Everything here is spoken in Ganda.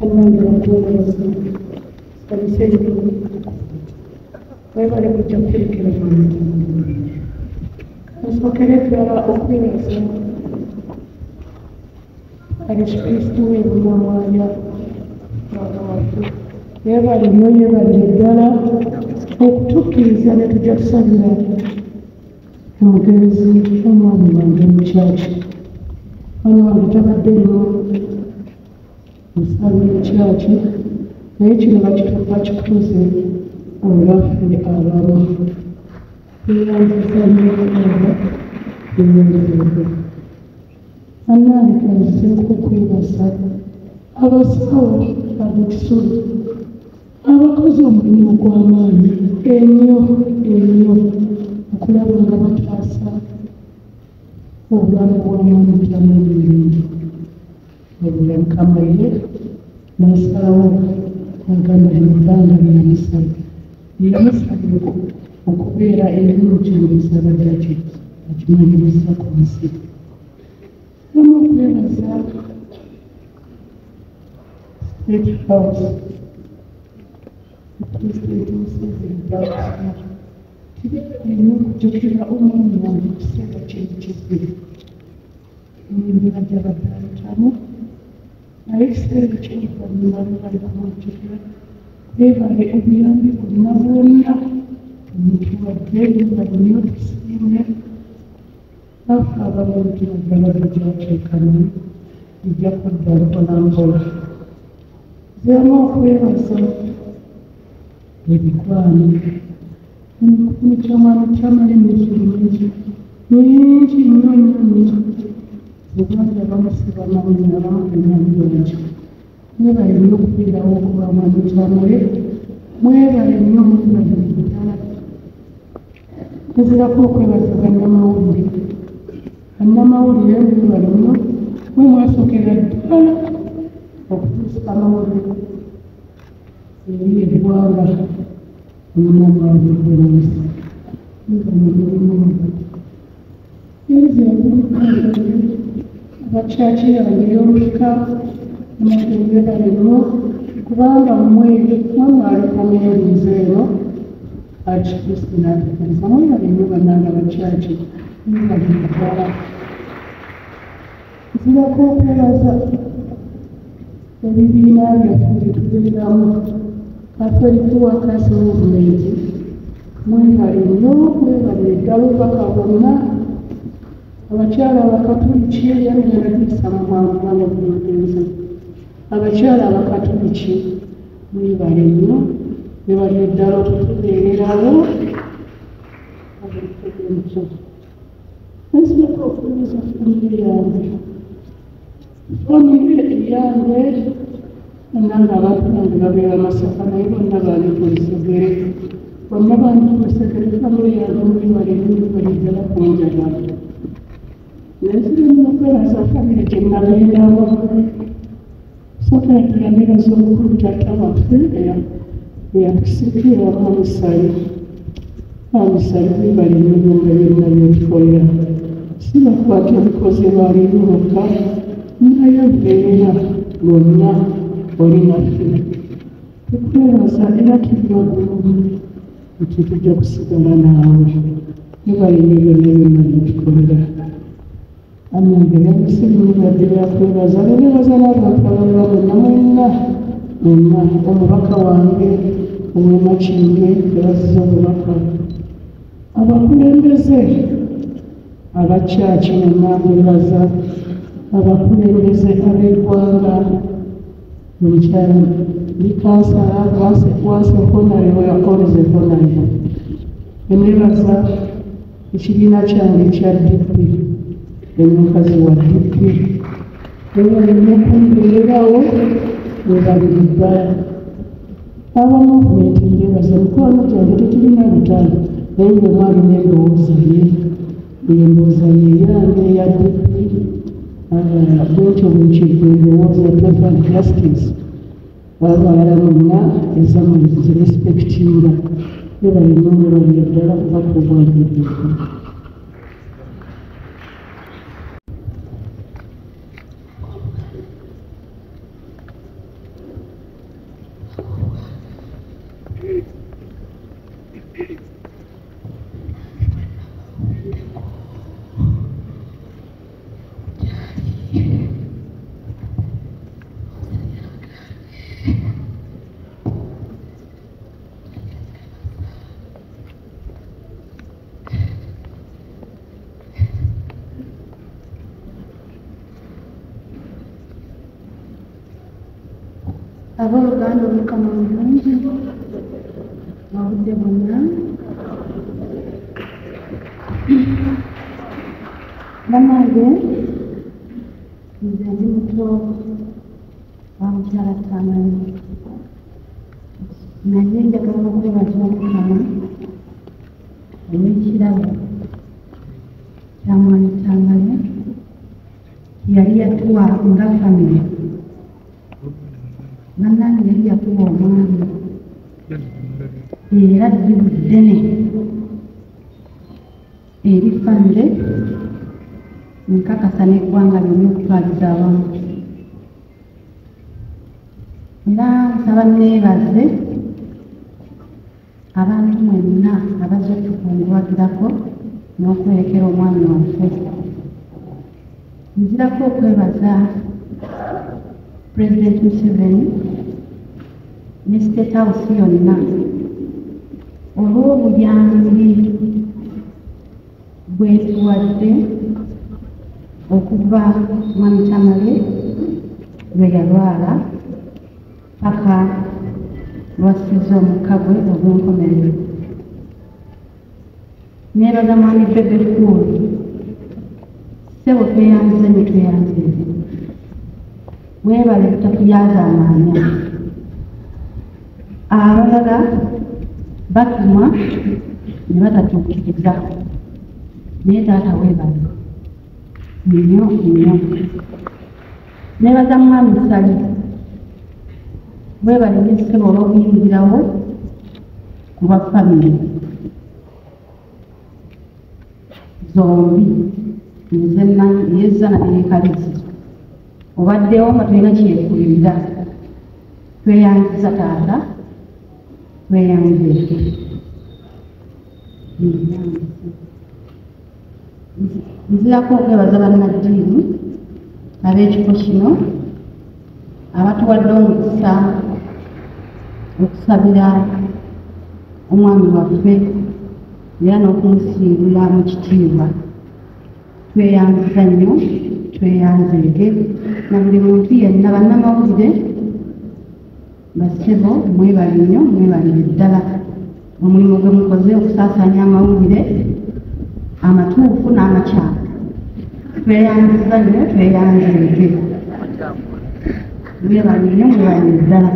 annange bakuweereza abisenge webale kujja kuterekera musookere ddala okwebaza Yesu Kristo w'ebunamwanya yeebale nnyo yeebalire ddala okutukkiriza ne tujja tusabira omugenzi omwami wange mu kyaki wano wange tabadde nnyo musabira ekyaki naye kino bakituuze olwaffe abamu yeyanziza nnyo eyenzeeko annange kanzizeeko okwebaza abasawo ab'ekisulu abakozi omulimu gw'amaanyi ennyo okulaba nga bataasa obulamu bw'amanyi byamulimu ebula mukama ye n'asalawo agamba ebbanga lyamusabye okubeera ebimujjumbisa badaki akimanyiriza ku nsi namu okwebaza State House Pulezidenti Museveni nnyo okujjukira omwami wange mu kiseera ky'ekizibu n'embeera gy'abadde ayitamu naye ekiseera ky'oluvannyuma bebali kumujjukira beebale obuyambi bwonna omutuwadde beebale nnyo tusiime afe abalungi bajalaba gyateekanamu ejja kudda mpolampola zirama okwebaza ebikwano emikumu ky'amwana kyamala emiziri mingi nnyo zebanja bamusiba mamunya abamugenyabyongi mwebale nnyo okubeerawo okuba amwana kyamale mwebale nnyo mwebale ddala ezirako okwebaza bannamawulire mwebale nnyo mwe mwasookera ddala okutuusa amawulire eri eggwanga omunamwabuddensi abakyaki yange ey'olufika amagembe balino kubanga mwemwali kumuyingiza eno akikristina atekanisa mwebale nnyo bannanga abakyaki nibalikutwala nzirako okwebaza ebibiina byaffe byetubeeramu Catholic Workers Movement mwebale nnyo mwebale ddala obubaka bwonna abakyala abakatuliki yamuyagagisa mu bwangubanga bw'omugenzi abakyala abakatuliki mwebale nnyo mwebale ddala okutubeererawo abategemukyo nzirako okubeeza famire yange Nanga abantu bange babeera Masaka naye bonna baanditulisegere bonna baanditulisegere famire yange mwebale mwebale ddala kunjagala nezirimu okwebaza famire gye nabeeramu sookera tuyanebaza omukulu taata waffe eyatusikira Amisali mwebale nnyo byonna byonna byetukolera sibakwata bikoze balina bokka naye mbeera lwonna olinaffe tukwebaza era tulina obulungi nti tujja kusigala naawe mwebale nnyo byonna byonna byetukolera annange namusirimubadde byakwebaza nebebaza n'abantu abalala bonna mwenna omubaka wange ow'emakinge ebazza omubaka abakulembeze abakyaki nemwamwebaza abakulembeze ab'eggwanga omukyala likansala wase honarebo yakoleze honarebo enebaza ekibiina kyange ekya DP omukazi wa DP ebalina okumbeerawo webalira ddala abamuvumenti ndebaza mikwano gyange tetulina butaano naye ngaomwali n'endowooza ye endowooza ye yange eya DP bwetyo bwekigwe endowooza total justice abalala mwenna ezamuzirespektinga ebalina omwebalira ddala kubaka obwagedeko Abooluganda Omukama mulungi obudde bwonna. Bannange, nze ndi muto wa mukyala Tamale, naye njagala okwebaza Omukama olw'ekirabo kya mwami Tamale yali yatuwa nga famire. Bannange yali yakuba omwami era ddibu ddene eri famire, nkakasa n'eggwanga lyonna okutwaliza awamu. Era nsaba neebaze abantu mwenna abazze okutukunguwagirako n'okwerekera omwami waffe. Nzirako okwebaza President Museveni ne State House yonna olw'obuyambi bwetuwadde okuva mwami Tamale lwe yalwala paka lwassiza omukka gwe ogw'enkomerero. Neebaza mwami Bebe Cool, ssebo tweyanze ne tweyanzize, weebale butakuyaza amaanya. Abalala batumwa ne batatuukiriza, naye taata weebale nnyo nnyo. Neebaza mwami Sali, weebale n'essebo olw'okuyingirawo ku lwa famire zombi, nze manyi yezzana neyeekalizizo. Obaddewo nga tulina kyekulirira, tweyanziza taata, tweyanzize. Nzirako okwebaza bannaddiini ab'ekifo kino abatuwadde omukisa okusabira omwami waffe era n'okumusiibula mu kitiibwa. Tweyanziza nnyo, tweyanzeege na buli muntu yenna. Bannamawulire bassebo, mwebale nnyo, mwebalire ddala omulimu gwe mukoze okusaasaanya amawulire amatuufu n'amakyamu. Tweyanziza nnyo, tweyanzeege, mwebale nnyo, mwebalire ddala.